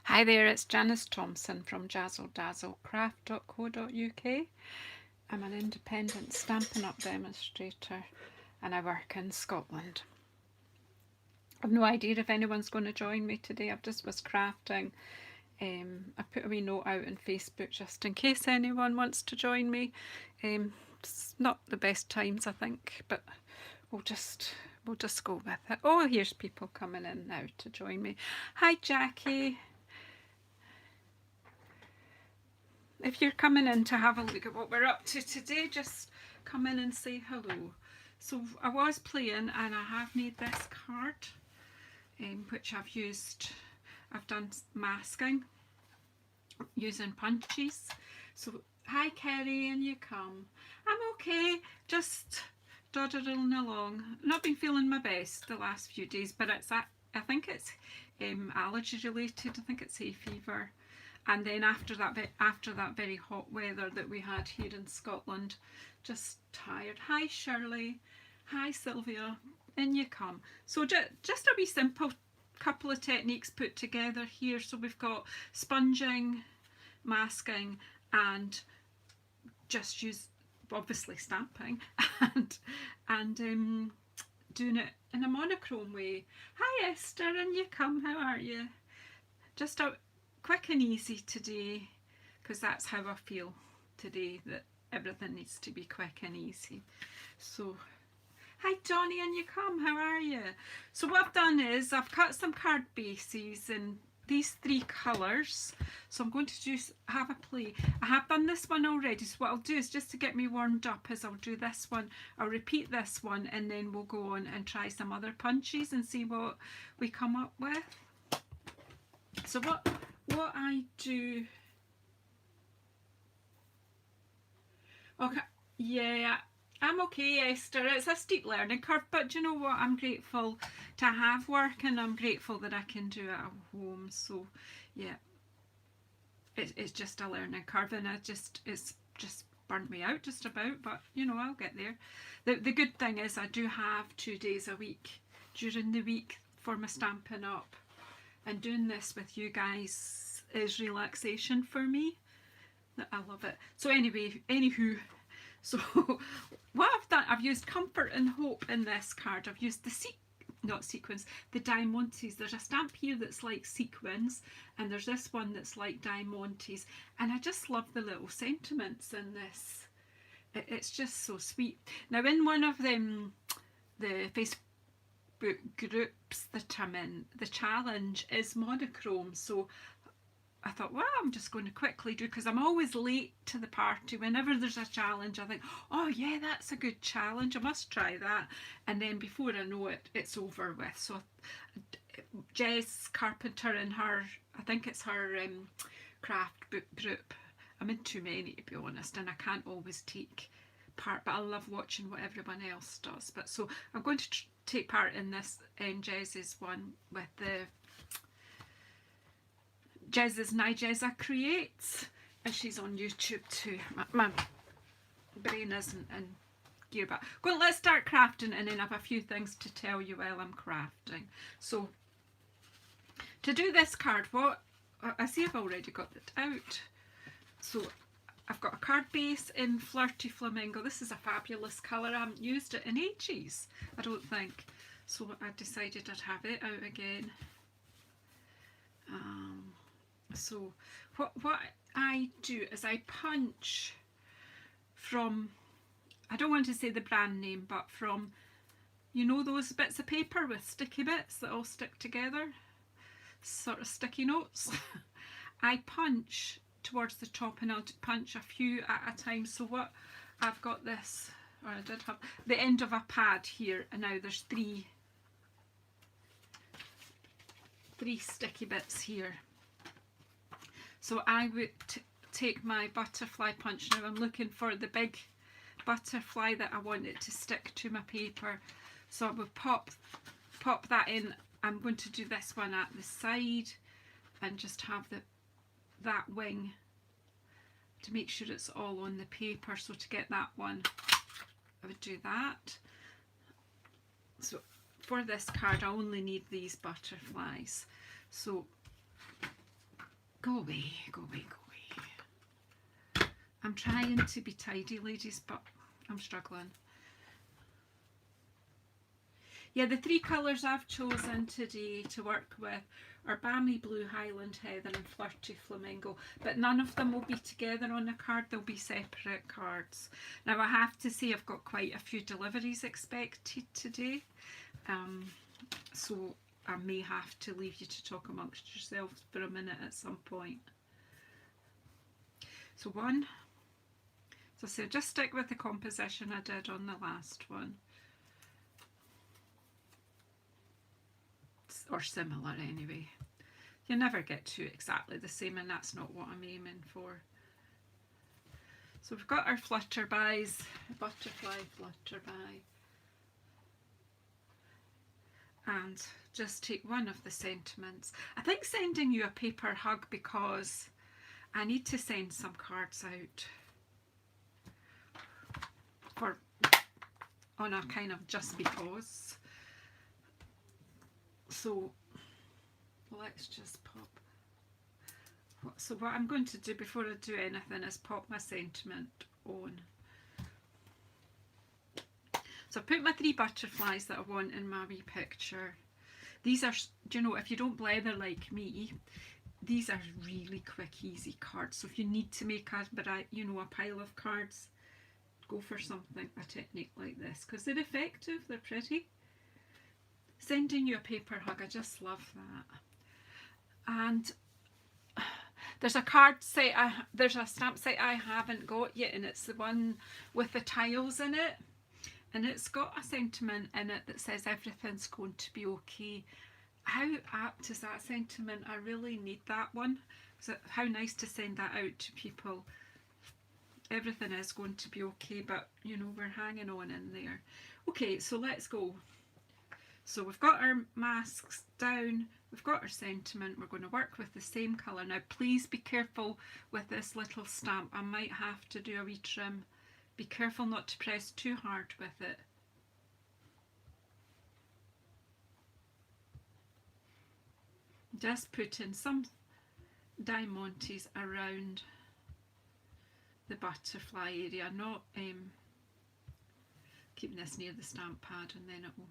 Hi there, it's Janice Thompson from jazzledazzlecraft.co.uk. I'm an independent Stampin' Up! Demonstrator and I work in Scotland. I've no idea if anyone's going to join me today. I've just was crafting. I put a wee note out on Facebook just in case anyone wants to join me. It's not the best times, I think, but we'll just go with it. Oh, here's people coming in now to join me. Hi, Jackie. If you're coming in to have a look at what we're up to today, just come in and say hello. So I was playing and I have made this card, which I've done masking using punches. So hi Kerry, and you come. I'm okay, just doddling along. Not been feeling my best the last few days, but I think it's allergy related. I think it's hay fever. And then after that very hot weather that we had here in Scotland, just tired. Hi Shirley, hi Sylvia, in you come. So just a wee simple couple of techniques put together here. So we've got sponging, masking, and just use obviously stamping and doing it in a monochrome way. Hi Esther, in you come. How are you? Just a quick and easy today, because that's how I feel today, that everything needs to be quick and easy. So hi Johnny, and you come. How are you? So what I've done is I've cut some card bases in these three colours, so I'm going to have a play. I have done this one already, so what I'll do is, just to get me warmed up, is I'll do this one, I'll repeat this one, and then we'll go on and try some other punches and see what we come up with. So what I do, okay, yeah, I'm okay Esther, it's a steep learning curve, but do you know what, I'm grateful to have work and I'm grateful that I can do it at home. So yeah, it's just a learning curve, and it's just burnt me out just about, but you know, I'll get there. The good thing is I do have 2 days a week during the week for my Stampin' Up! And doing this with you guys is relaxation for me. I love it. So anywho, so what I've done, I've used comfort and hope in this card. I've used the not sequins, the diamantes. There's a stamp here that's like sequins, and there's this one that's like diamantes, and I just love the little sentiments in this. It's just so sweet. Now in one of them, the Facebook groups that I'm in, the challenge is monochrome, so I thought, well, I'm just going to quickly do, because I'm always late to the party. Whenever there's a challenge, I think, oh yeah, that's a good challenge, I must try that, and then before I know it, it's over with. So Jess Carpenter and her, I think it's her craft book group, I'm in too many to be honest, and I can't always take part, but I love watching what everyone else does. But so I'm going to take part in this Jez's one with the Jez's Nigeza Creates, and she's on YouTube too. My brain isn't in gear, but well, let's start crafting, and then I have a few things to tell you while I'm crafting. So to do this card, what I see, I've already got it out. So I've got a card base in Flirty Flamingo. This is a fabulous colour. I haven't used it in ages, I don't think. So I decided I'd have it out again. So what I do is I punch from, I don't want to say the brand name, but from, you know, those bits of paper with sticky bits that all stick together, sort of sticky notes. I punch towards the top, and I'll punch a few at a time. So what I've got this, or I did have the end of a pad here, and now there's three sticky bits here. So I would take my butterfly punch. Now I'm looking for the big butterfly that I want it to stick to my paper. So I would pop that in. I'm going to do this one at the side and just have that wing to make sure it's all on the paper. So to get that one, I would do that. So for this card I only need these butterflies. So Go away, go away, go away. I'm trying to be tidy, ladies, but I'm struggling. Yeah, the three colours I've chosen today to work with are Balmy Blue, Highland Heather and Flirty Flamingo, but none of them will be together on the card, they'll be separate cards. Now I have to say I've got quite a few deliveries expected today, so I may have to leave you to talk amongst yourselves for a minute at some point. So one, so I said just stick with the composition I did on the last one. Or similar anyway. You never get two exactly the same, and that's not what I'm aiming for. So we've got our flutterbys, butterfly, flutterby, and just take one of the sentiments. I think sending you a paper hug because I need to send some cards out for on a kind of just because. So let's just pop. So what I'm going to do before I do anything is pop my sentiment on. So I put my three butterflies that I want in my wee picture. These are, do you know, if you don't blether like me, these are really quick, easy cards. So if you need to make a pile of cards, go for something, a technique like this, because they're effective, they're pretty. Sending you a paper hug, I just love that. And there's a card set, there's a stamp set I haven't got yet, and it's the one with the tiles in it, and it's got a sentiment in it that says everything's going to be okay. How apt is that sentiment? I really need that one. So how nice to send that out to people. Everything is going to be okay, but you know, we're hanging on in there. Okay, so let's go. So we've got our masks down, we've got our sentiment, we're going to work with the same colour. Now please be careful with this little stamp, I might have to do a wee trim. Be careful not to press too hard with it. Just put in some diamantes around the butterfly area, not keeping this near the stamp pad, and then it will.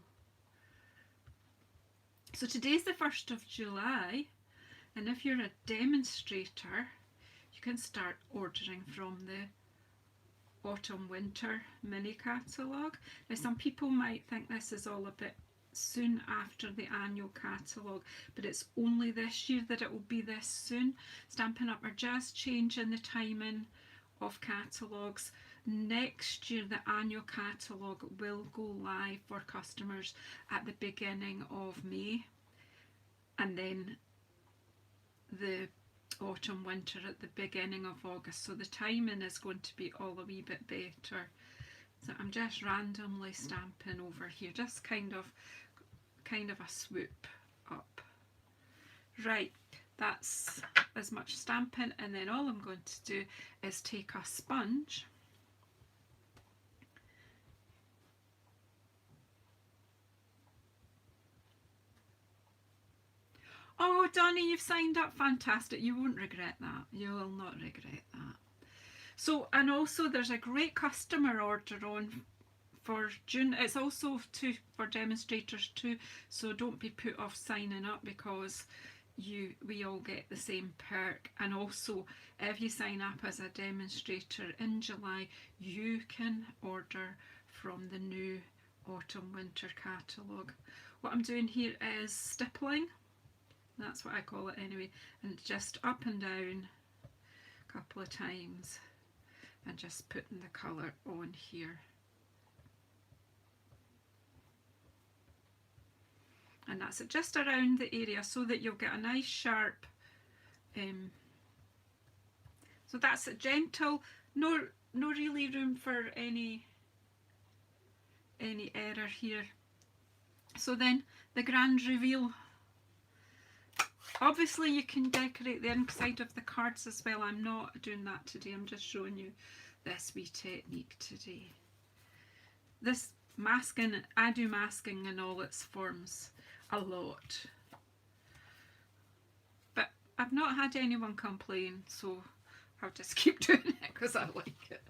So today's the 1st of July, and if you're a demonstrator, you can start ordering from the Autumn Winter mini catalogue. Now some people might think this is all a bit soon after the annual catalogue, but it's only this year that it will be this soon. Stampin' Up are just changing the timing of catalogues. Next year the annual catalogue will go live for customers at the beginning of May, and then the autumn winter at the beginning of August, so the timing is going to be all a wee bit better. So I'm just randomly stamping over here, just kind of a swoop up. Right, that's as much stamping, and then all I'm going to do is take a sponge Oh, Donnie, you've signed up. Fantastic. You won't regret that. You will not regret that. So, and also there's a great customer order on for June. It's also for demonstrators too, so don't be put off signing up, because we all get the same perk. And also, if you sign up as a demonstrator in July, you can order from the new autumn winter catalogue. What I'm doing here is stippling. That's what I call it anyway, and just up and down a couple of times and just putting the colour on here. And that's it, just around the area, so that you'll get a nice sharp, so that's a gentle, no really room for any error here. So then the grand reveal. Obviously you can decorate the inside of the cards as well. I'm not doing that today, I'm just showing you this wee technique today. This masking, I do masking in all its forms a lot. But I've not had anyone complain, so I'll just keep doing it because I like it.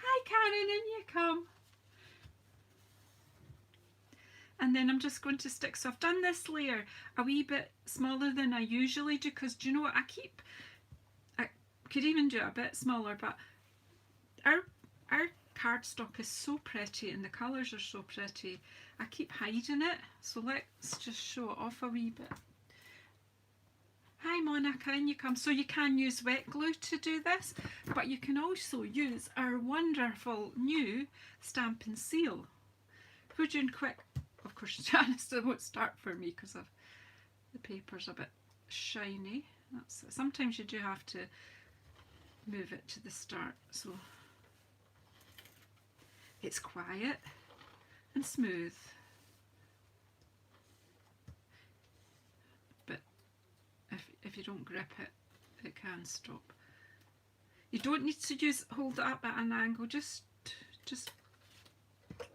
Hi Karen, in you come. And then I'm just going to stick, so I've done this layer a wee bit smaller than I usually do, because do you know what, I could even do it a bit smaller, but our cardstock is so pretty and the colours are so pretty, I keep hiding it, so let's just show it off a wee bit. Hi Monica, in you come. So you can use wet glue to do this, but you can also use our wonderful new Stamp and Seal. If we're doing quick, of course Janice won't start for me because the paper's a bit shiny. Sometimes you do have to move it to the start, so it's quiet and smooth. But if you don't grip it, it can stop. You don't need to hold it up at an angle, just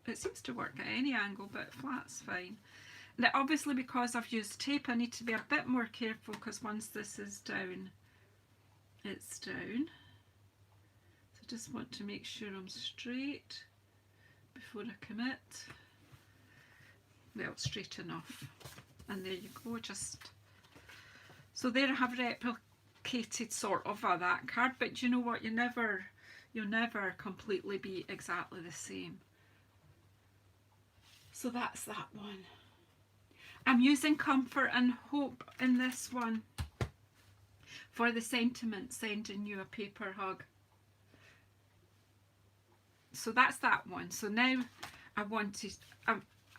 it seems to work at any angle, but flat's fine. Now obviously because I've used tape I need to be a bit more careful, because once this is down, it's down. So I just want to make sure I'm straight before I commit. Well, straight enough. And there you go, just so there I have replicated sort of that card, but you know what, you'll never completely be exactly the same. So that's that one. I'm using Comfort and Hope in this one for the sentiment, sending you a paper hug. So that's that one. So now I'm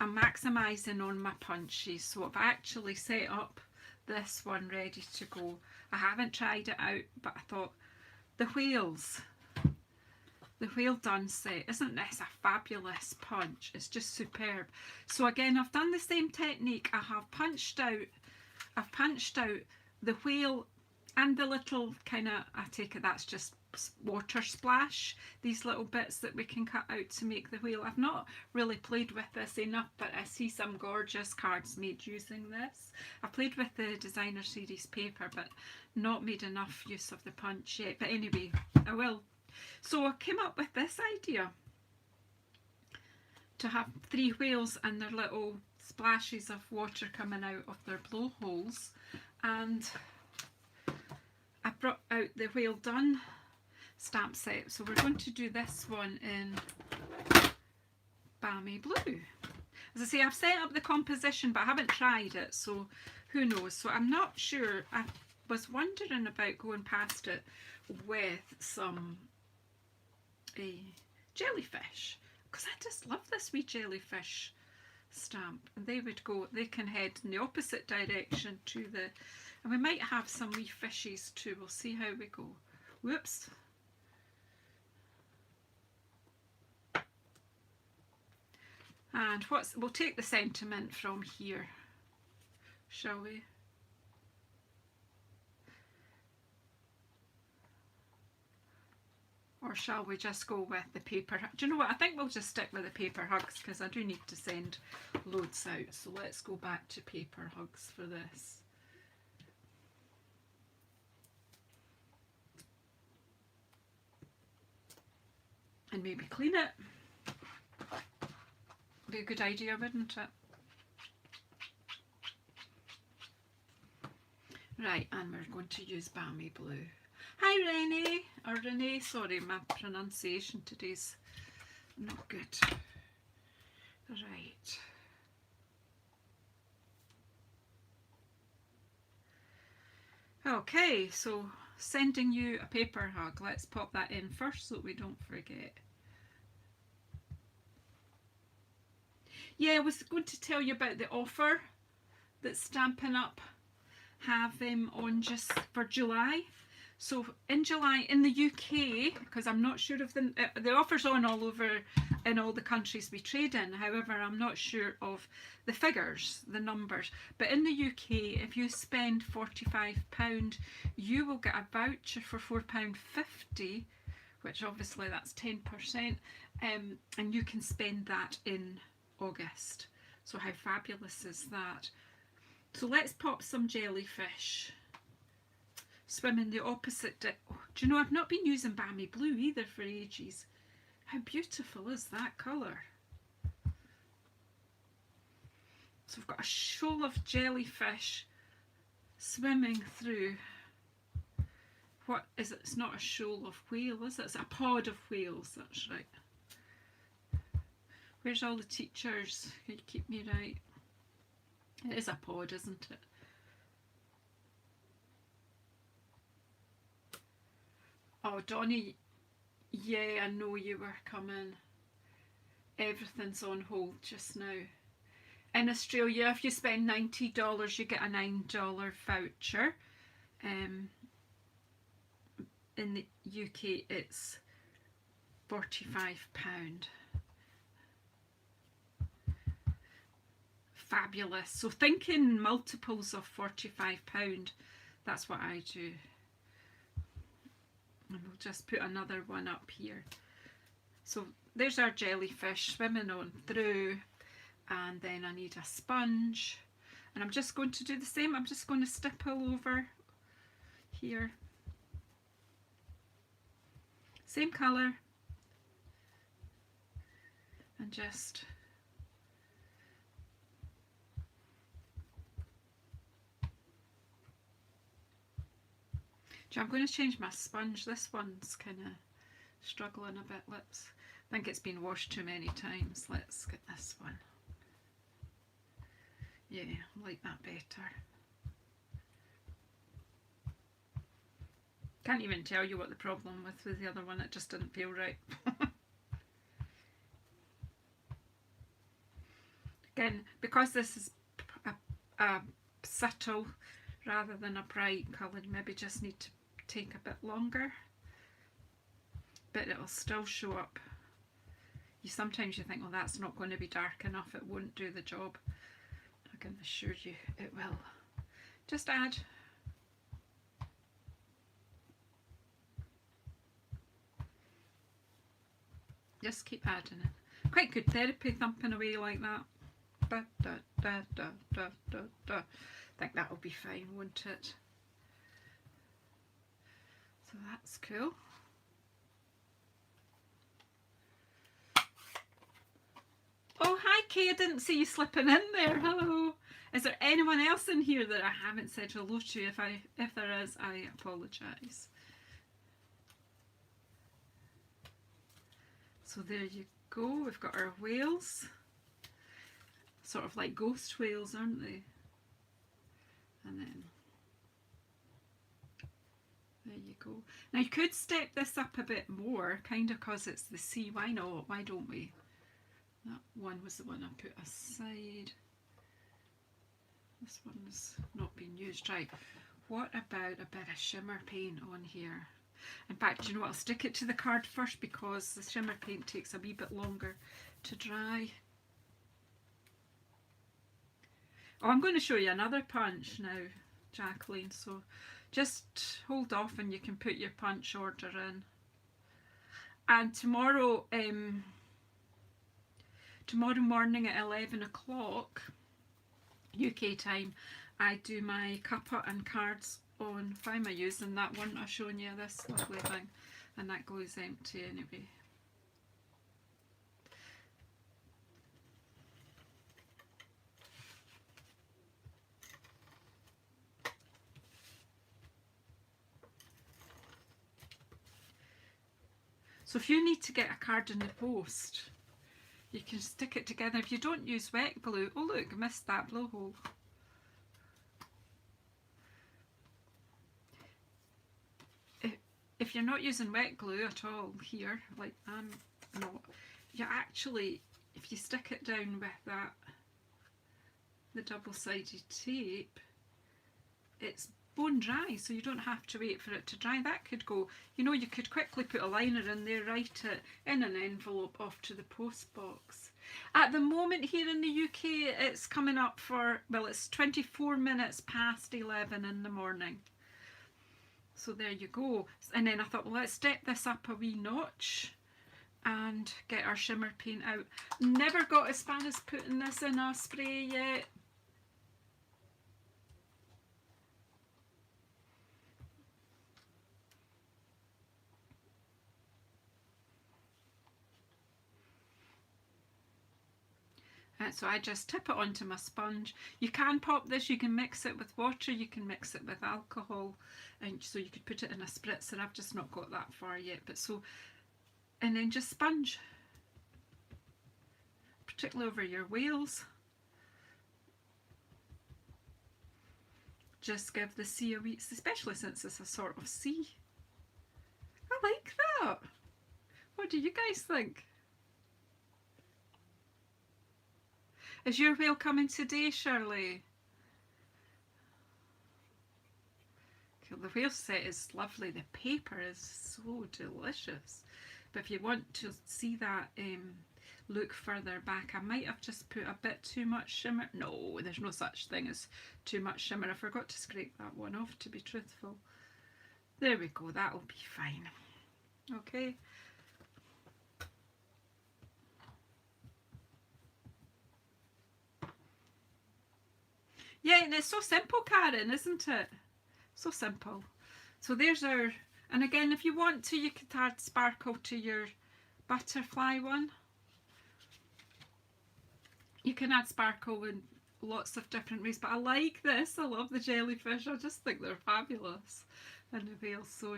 maximising on my punches. So I've actually set up this one ready to go. I haven't tried it out, but I thought the whales. The whale done set, isn't this a fabulous punch? It's just superb. So again, I've done the same technique. I've punched out the whale and the little kind of, I take it that's just water splash, these little bits that we can cut out to make the whale. I've not really played with this enough, but I see some gorgeous cards made using this. I've played with the designer series paper, but not made enough use of the punch yet. But anyway, I will. So I came up with this idea to have 3 whales and their little splashes of water coming out of their blowholes, and I brought out the Whale Done stamp set. So we're going to do this one in Balmy Blue. As I say, I've set up the composition, but I haven't tried it, so who knows. So I'm not sure. I was wondering about going past it with some jellyfish, because I just love this wee jellyfish stamp, and they can head in the opposite direction to the, and we might have some wee fishies too. We'll see how we go. Whoops. And we'll take the sentiment from here, shall we? Or shall we just go with the paper? Do you know what? I think we'll just stick with the paper hugs, because I do need to send loads out. So let's go back to paper hugs for this. And maybe clean it. Be a good idea, wouldn't it? Right, and we're going to use Balmy Blue. Hi Renee, or Renee, sorry, my pronunciation today's not good. Right. Okay, so sending you a paper hug. Let's pop that in first so we don't forget. Yeah, I was going to tell you about the offer that Stampin' Up! Have on just for July. So in July in the UK, because I'm not sure of the offer's on all over in all the countries we trade in, however I'm not sure of the figures, the numbers, but in the UK if you spend £45 you will get a voucher for £4.50, which obviously that's 10%, and you can spend that in August. So how fabulous is that? So let's pop some jellyfish swimming the opposite. Do you know, I've not been using Balmy Blue either for ages. How beautiful is that colour? So we've got a shoal of jellyfish swimming through. What is it? It's not a shoal of whales, is it? It's a pod of whales, that's right. Where's all the teachers? Can you keep me right? It is a pod, isn't it? Oh, Donnie, yeah, I know you were coming. Everything's on hold just now. In Australia, if you spend $90, you get a $9 voucher. In the UK, it's £45. Fabulous. So thinking multiples of £45, that's what I do. And we'll just put another one up here. So there's our jellyfish swimming on through, and then I need a sponge, and I'm just going to do the same. I'm just going to stipple over here, same colour, and just I'm going to change my sponge. This one's kind of struggling a bit. I think it's been washed too many times. Let's get this one. Yeah, I like that better. Can't even tell you what the problem with the other one. It just didn't feel right. Again, because this is a subtle rather than a bright colour, you maybe just need to take a bit longer, but it'll still show up. Sometimes you think, well, that's not going to be dark enough, it won't do the job. I can assure you it will. Just add. Just keep adding it. Quite good therapy, thumping away like that. Da, da, da, da, da, da, da. I think that'll be fine, won't it? So that's cool. Oh, hi Kay, I didn't see you slipping in there. Hello. Is there anyone else in here that I haven't said hello to? If there is, I apologise. So there you go, we've got our whales. Sort of like ghost whales, aren't they? And then there you go. Now you could step this up a bit more, kind of because it's the sea. Why not? Why don't we? That one was the one I put aside. This one's not been used. Right, what about a bit of shimmer paint on here? In fact, you know what, I'll stick it to the card first because the shimmer paint takes a wee bit longer to dry. Oh, I'm going to show you another punch now, Jacqueline, so just hold off and you can put your punch order in. And tomorrow, tomorrow morning at 11 o'clock UK time, I do my cuppa and cards on, why am I using that one? I've shown you this lovely thing, and that goes empty anyway. So if you need to get a card in the post, you can stick it together. If you don't use wet glue, oh look, I missed that blowhole. If you're not using wet glue at all here, like I'm not, you actually, if you stick it down with that, the double-sided tape, it's bone dry, so you don't have to wait for it to dry. That could go, you know, you could quickly put a liner in there, write it in an envelope off to the post box. At the moment here in the UK, it's coming up for, well, it's 24 minutes past 11 in the morning. So there you go. And then I thought, well, let's step this up a wee notch and get our shimmer paint out. Never got as far as putting this in a spray yet. So I just tip it onto my sponge. You can pop this, you can mix it with water, you can mix it with alcohol, and so you could put it in a spritzer. I've just not got that far yet, but so, and then just sponge, particularly over your wales. Just give the sea a wee, especially since it's a sort of sea. I like that. What do you guys think? Is your whale coming today, Shirley? The whale set is lovely. The paper is so delicious. But if you want to see that look further back, I might have just put a bit too much shimmer. No, there's no such thing as too much shimmer. I forgot to scrape that one off, to be truthful. There we go, that'll be fine. Okay. Yeah, and it's so simple, Karen, isn't it? So simple. So there's our, and again, if you want to, you could add sparkle to your butterfly one. You can add sparkle in lots of different ways, but I like this. I love the jellyfish. I just think they're fabulous. And the whales, so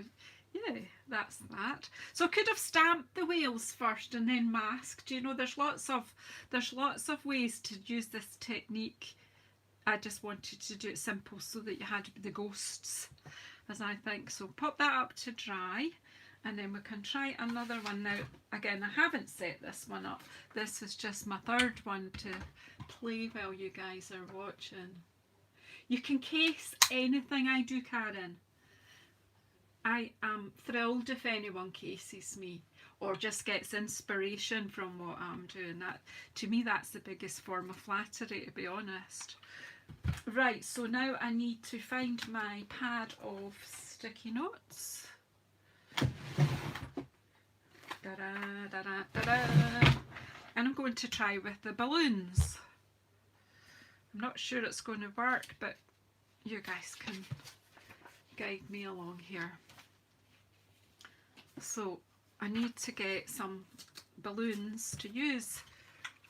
yeah, that's that. So I could have stamped the whales first and then masked. You know, there's lots of ways to use this technique. I just wanted to do it simple so that you had the ghosts, as I think. So pop that up to dry, and then we can try another one. Now, again, I haven't set this one up. This is just my third one to play while you guys are watching. You can case anything I do, Karen. I am thrilled if anyone cases me or just gets inspiration from what I'm doing. That, to me, that's the biggest form of flattery, to be honest. Right, so now I need to find my pad of sticky notes. Da-da, da-da, da-da. And I'm going to try with the balloons. I'm not sure it's going to work, but you guys can guide me along here. So I need to get some balloons to use,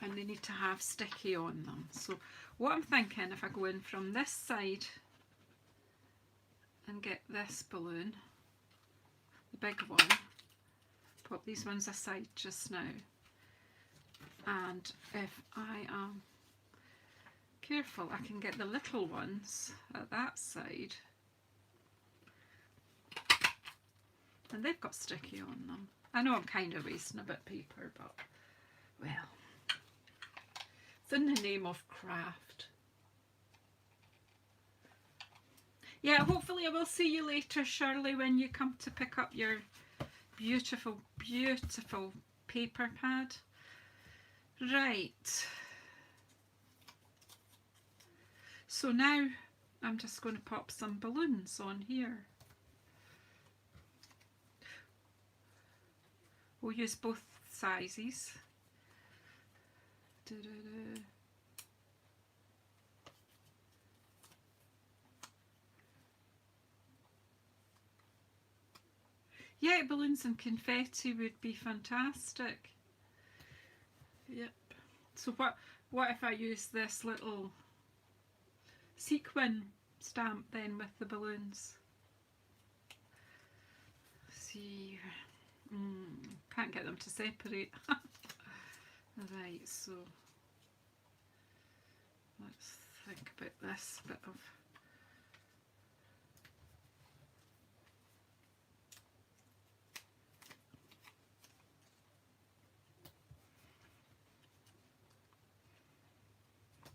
and they need to have sticky on them. So what I'm thinking, if I go in from this side and get this balloon, the big one, pop these ones aside just now, and if I am careful, I can get the little ones at that side, and they've got sticky on them. I know I'm kind of wasting a bit of paper, but well, it's in the name of craft. Yeah, hopefully I will see you later, Shirley, when you come to pick up your beautiful, beautiful paper pad. Right. So now I'm just going to pop some balloons on here. We'll use both sizes. Da-da-da. Yeah, balloons and confetti would be fantastic. Yep. So what if I use this little sequin stamp then with the balloons? See, can't get them to separate. Right, so let's think about this bit of.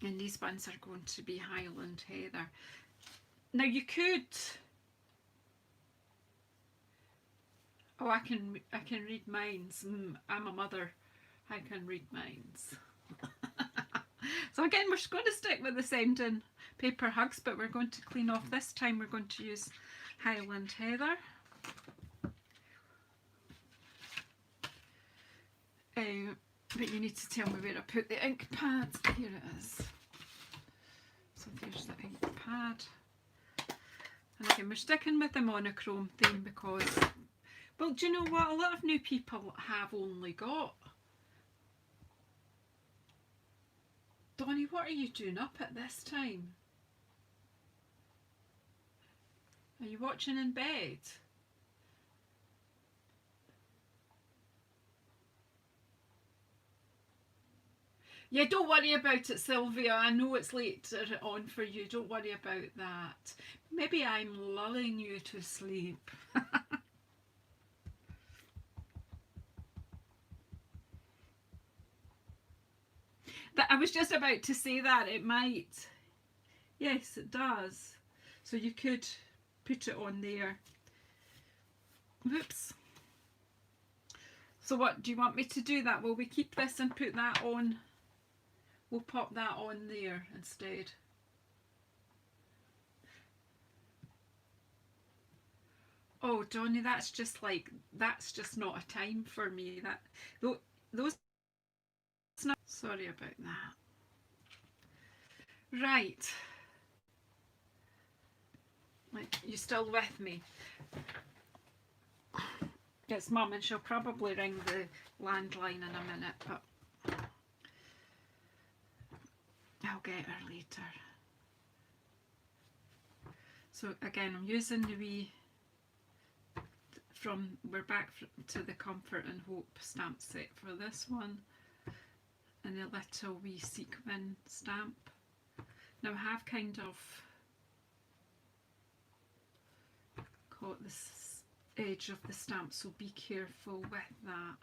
And these ones are going to be Highland Heather. Now you could. Oh, I can read minds. I'm a mother. I can read minds. So again, we're going to stick with the sending paper hugs, but we're going to clean off. This time we're going to use Highland Heather. But you need to tell me where I put the ink pad. Here it is. So there's the ink pad. And again, we're sticking with the monochrome theme because, well, do you know what? A lot of new people have only got what are you doing up at this time? Are you watching in bed? Yeah, don't worry about it, Sylvia. I know it's later on for you. Don't worry about that. Maybe I'm lulling you to sleep. I was just about to say that. It might. Yes, it does. So you could put it on there. Whoops. So what, do you want me to do that? Will we keep this and put that on? We'll pop that on there instead. Oh, Donny, that's just not a time for me. Those. Sorry about that. Right. You still with me? It's Mum, and she'll probably ring the landline in a minute, but I'll get her later. So again, I'm using the wee we're back to the Comfort and Hope stamp set for this one, and a little wee sequin stamp. Now I have kind of caught this edge of the stamp, so be careful with that.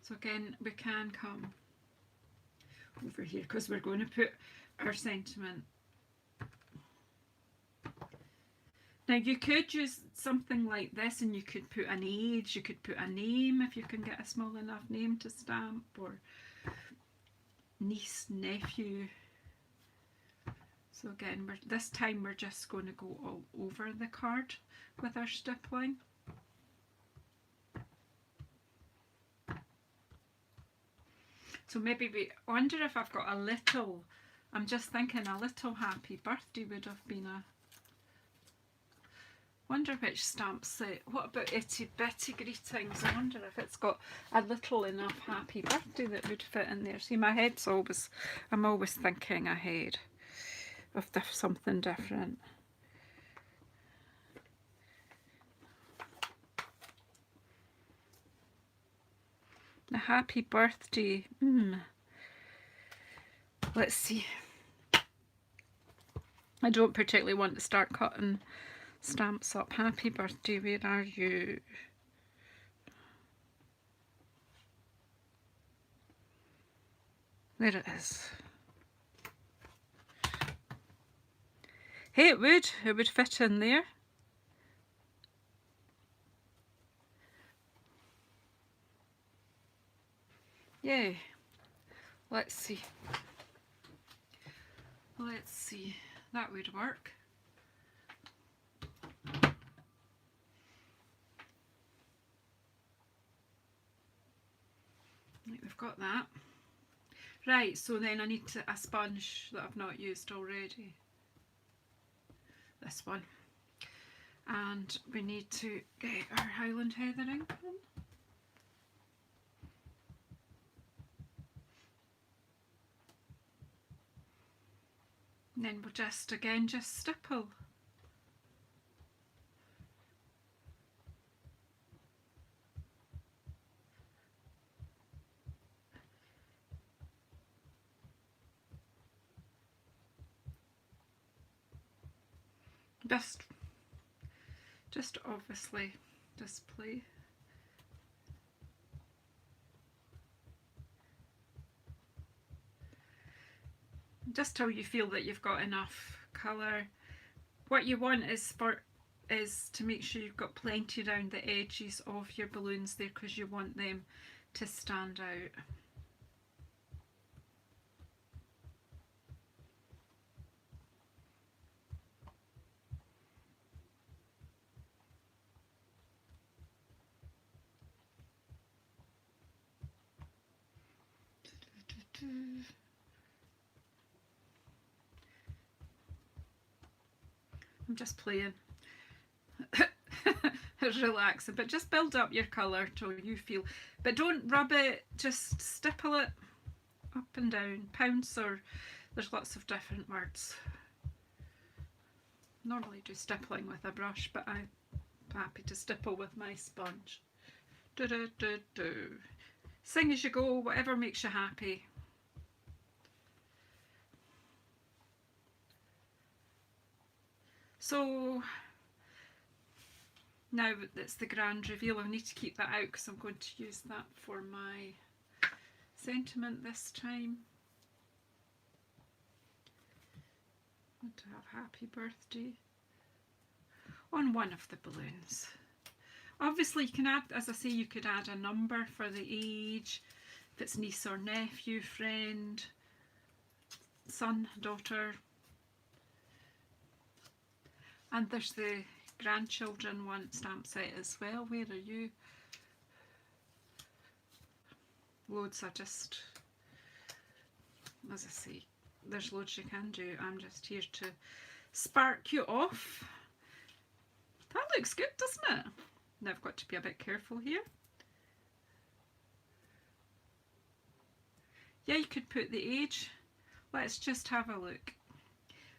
So again, we can come over here because we're going to put our sentiment. Now you could use something like this and you could put an age, you could put a name if you can get a small enough name to stamp, or niece, nephew. So again, this time we're just going to go all over the card with our stippling. So maybe we wonder if I've got a little, I'm just thinking a little happy birthday would have been a, wonder which stamp set. What about Itty Bitty Greetings? I wonder if it's got a little enough happy birthday that would fit in there. See, my head's always, I'm always thinking ahead of something different. A happy birthday. Let's see. I don't particularly want to start cutting stamps up. Happy birthday, where are you? There it is. Hey, it would fit in there. Yay. Let's see. Let's see. That would work. Right, we've got that. Right, so then I need a sponge that I've not used already. This one. And we need to get our Highland Heathering in. And then we'll just stipple. Just obviously display. Just till you feel that you've got enough colour. What you want is to make sure you've got plenty around the edges of your balloons there, because you want them to stand out. I'm just playing. Relaxing, but just build up your colour till you feel, but don't rub it, just stipple it. up and down, pounce, or there's lots of different words. Normally do stippling with a brush, but I'm happy to stipple with my sponge. Do do do do. Sing as you go, whatever makes you happy. So now it's the grand reveal. I need to keep that out because I'm going to use that for my sentiment this time. I want to have happy birthday on one of the balloons. Obviously you can add, as I say, you could add a number for the age, if it's niece or nephew, friend, son, daughter. And there's the grandchildren one stamp set as well. Where are you? Loads. I just, as I say, there's loads you can do. I'm just here to spark you off. That looks good, doesn't it? Now I've got to be a bit careful here. Yeah, you could put the age. Let's just have a look.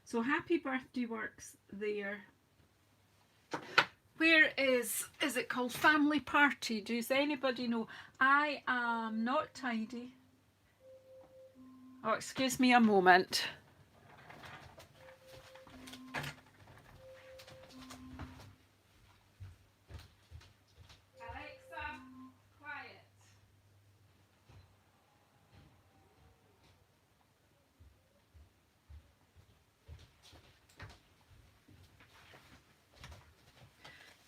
So happy birthday works there. Where is it called family party? Does anybody know? I am not tidy. Oh, excuse me a moment. Alexa, quiet.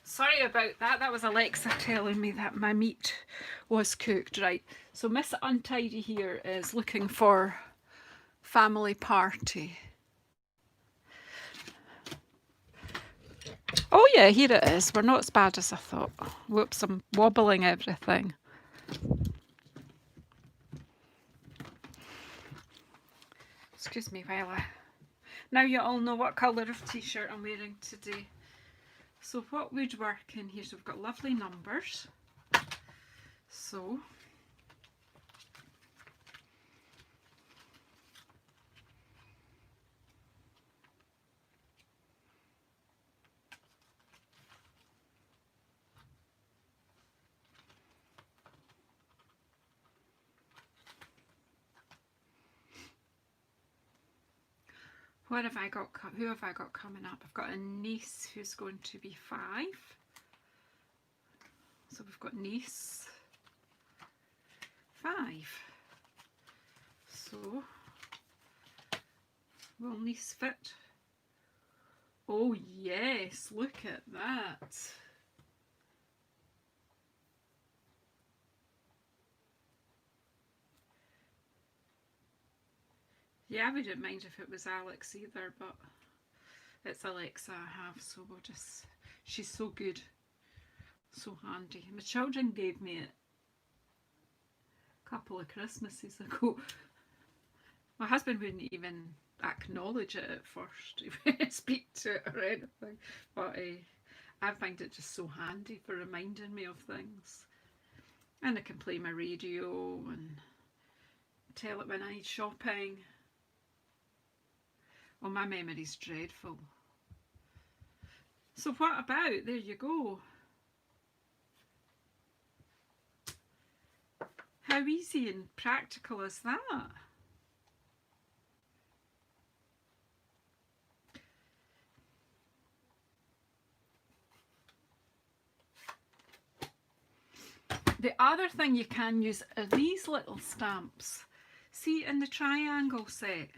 Sorry about that. That was Alexa telling me that my meat was cooked. Right. So Miss Untidy here is looking for family party. Oh yeah, here it is. We're not as bad as I thought. Whoops, I'm wobbling everything. Excuse me while I... Now you all know what colour of t-shirt I'm wearing today. So what would work in here? So we've got lovely numbers. So what have I got? Who have I got coming up? I've got a niece who's going to be 5. So we've got niece 5. So will niece fit? Oh yes, look at that. Yeah, I wouldn't mind if it was Alex either, but it's Alexa I have, so we'll just... She's so good, so handy. My children gave me it a couple of Christmases ago. My husband wouldn't even acknowledge it at first, he wouldn't speak to it or anything, but I find it just so handy for reminding me of things. And I can play my radio and tell it when I need shopping. Oh, my memory's dreadful. So what about? There you go. How easy and practical is that? The other thing you can use are these little stamps. See, in the triangle set.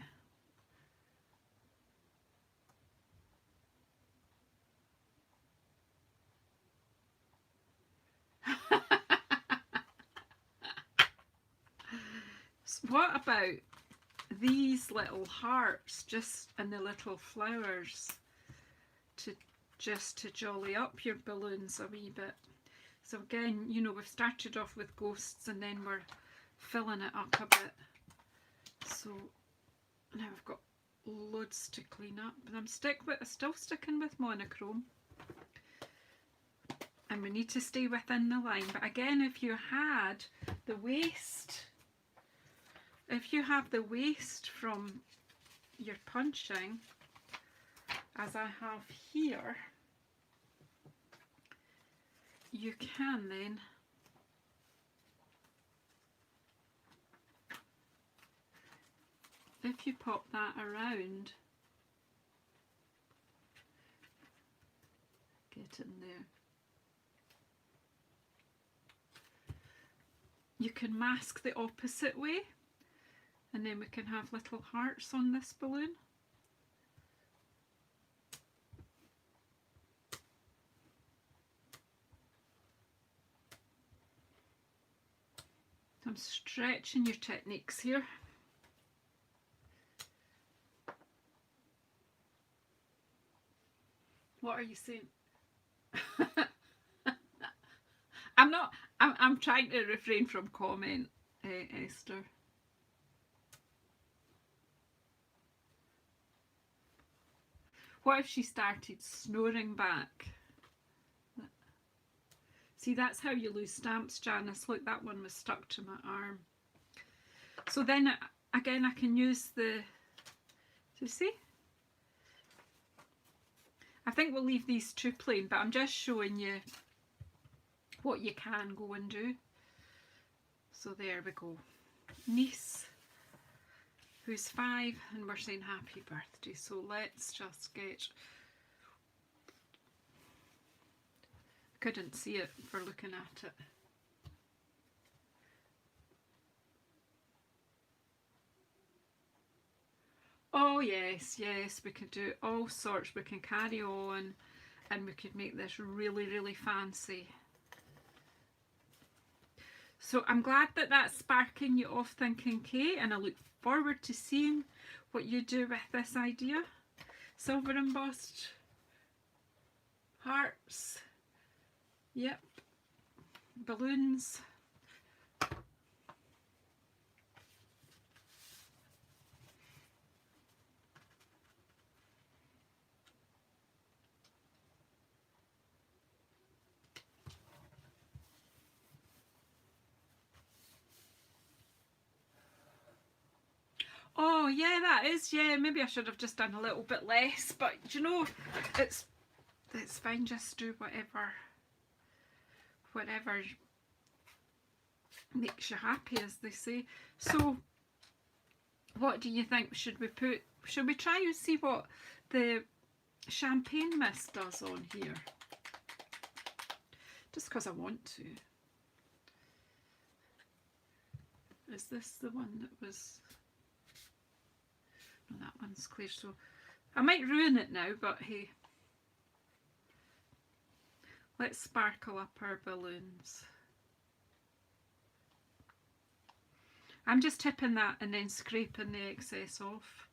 What about these little hearts just in the little flowers to just to jolly up your balloons a wee bit? So again, you know, we've started off with ghosts and then we're filling it up a bit. So now I've got loads to clean up, but I'm still sticking with monochrome. And we need to stay within the line. But again, if you had the waist if you have the waste from your punching, as I have here, you can then if you pop that around, get in there, you can mask the opposite way, and then we can have little hearts on this balloon. I'm stretching your techniques here. What are you saying? I'm trying to refrain from comment, Esther. What if she started snoring back? See, that's how you lose stamps, Janice. Look, that one was stuck to my arm. So then, again, I can use the, do you see? I think we'll leave these two plain, but I'm just showing you what you can go and do. So there we go. Niece, who's 5, and we're saying happy birthday. So let's just get, couldn't see it for looking at it. Oh yes, yes, we could do all sorts. We can carry on and we could make this really, really fancy. So I'm glad that that's sparking you off thinking, Kate, and I look forward to seeing what you do with this idea. Silver embossed hearts, yep, balloons. Oh yeah, that is, yeah, maybe I should have just done a little bit less, but you know, it's fine, just do whatever makes you happy, as they say. So what do you think? Should we try and see what the champagne mist does on here? Just because I want to. Is this the one that was, no, that one's clear, so I might ruin it now, but hey, let's sparkle up our balloons. I'm just tipping that and then scraping the excess off.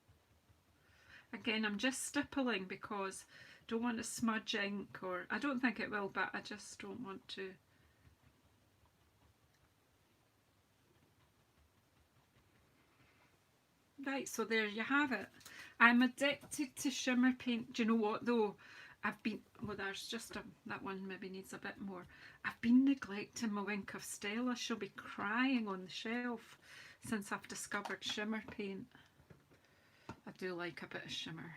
Again, I'm just stippling because I don't want to smudge ink, or I don't think it will, but I just don't want to. Right, so there you have it. I'm addicted to shimmer paint. Do you know what though? I've been, well, there's just that one maybe needs a bit more. I've been neglecting my Wink of Stella. She'll be crying on the shelf since I've discovered shimmer paint. I do like a bit of shimmer.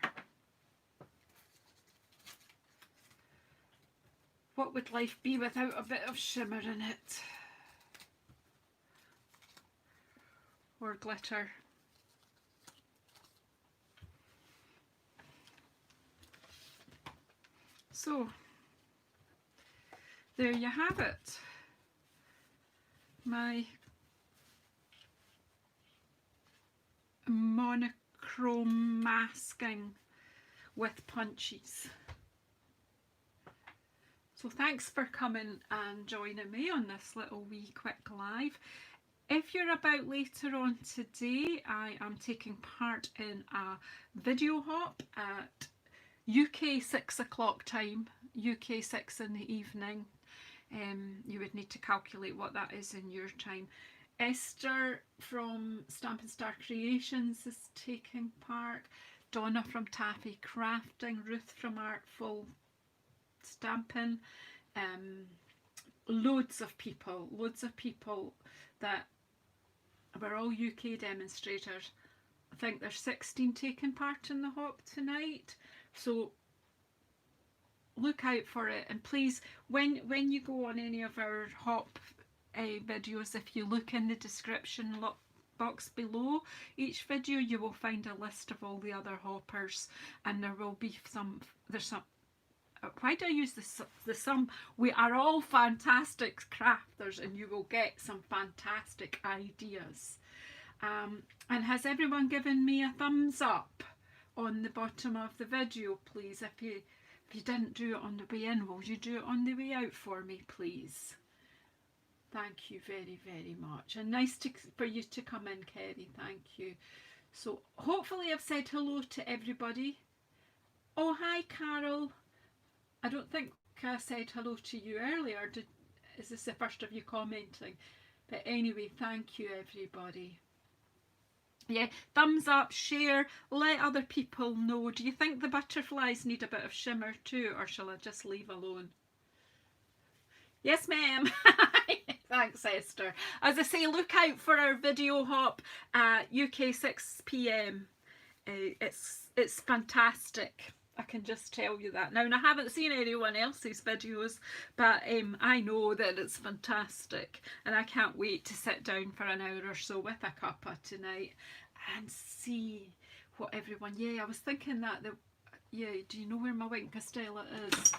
What would life be without a bit of shimmer in it? Or glitter. So, there you have it. My monochrome masking with punches. So thanks for coming and joining me on this little wee quick live. If you're about later on today, I am taking part in a video hop at UK 6 o'clock time, UK 6 in the evening. You would need to calculate what that is in your time. Esther from Stamp and Star Creations is taking part, Donna from Taffy Crafting, Ruth from Artful Stamping, loads of people that we're all UK demonstrators. I think there's 16 taking part in the hop tonight, so look out for it. And please, when you go on any of our hop videos, if you look in the description box below each video, you will find a list of all the other hoppers, and there will be there's some, why do I use the some? We are all fantastic crafters, and you will get some fantastic ideas. And has everyone given me a thumbs up on the bottom of the video, please? If you didn't do it on the way in, will you do it on the way out for me, please? Thank you very, very much. And nice for you to come in, Kerry. Thank you. So hopefully I've said hello to everybody. Oh, hi, Carol. I don't think I said hello to you earlier. Is this the first of you commenting? But anyway, thank you, everybody. Yeah, thumbs up, share, let other people know. Do you think the butterflies need a bit of shimmer too, or shall I just leave alone? Yes, ma'am. Thanks, Esther. As I say, look out for our video hop at UK 6 p.m. It's fantastic. I can just tell you that now. And I haven't seen anyone else's videos, but I know that it's fantastic, and I can't wait to sit down for an hour or so with a cuppa tonight and see what everyone. Yeah, I was thinking that. Yeah, do you know where my Wink Castella is?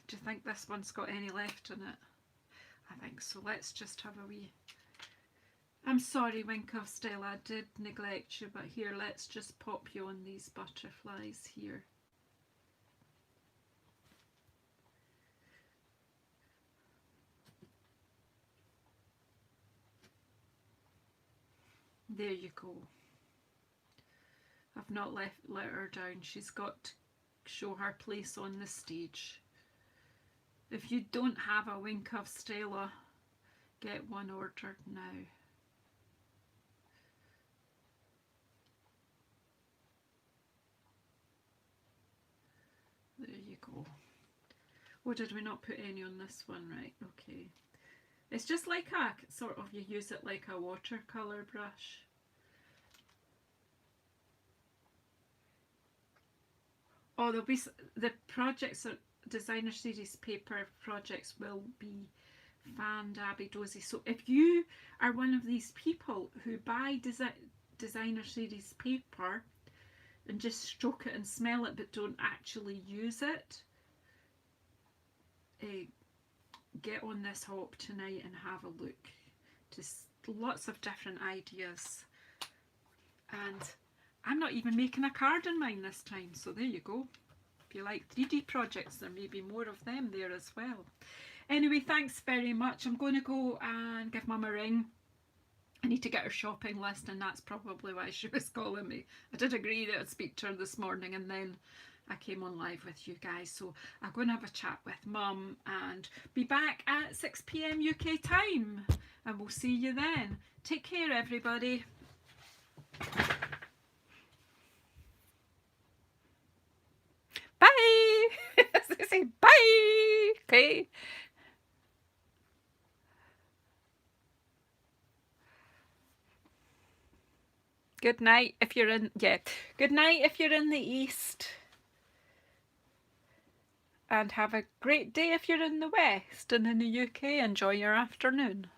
Do you think this one's got any left in it? I think so. Let's just have a wee. I'm sorry, Wink Castella, I did neglect you, but here, let's just pop you on these butterflies here. There you go. I've not let her down. She's got to show her place on the stage. If you don't have a Wink of Stella, get one ordered now. There you go. Oh, did we not put any on this one? Right, okay. It's just like a sort of, you use it like a watercolour brush. Oh, there'll be the projects, designer series paper projects will be fan-dabby-dozy. So if you are one of these people who buy designer series paper and just stroke it and smell it but don't actually use it, get on this hop tonight and have a look. Just lots of different ideas. And I'm not even making a card in mine this time, so there you go. If you like 3D projects, there may be more of them there as well. Anyway, thanks very much. I'm going to go and give Mum a ring. I need to get her shopping list, and that's probably why she was calling me. I did agree that I'd speak to her this morning, and then I came on live with you guys. So I'm going to have a chat with Mum and be back at 6 p.m. UK time, and we'll see you then. Take care, everybody. Bye. They say bye. Okay. Good night if you're in, good night if you're in the east. And have a great day if you're in the west, and in the UK, enjoy your afternoon.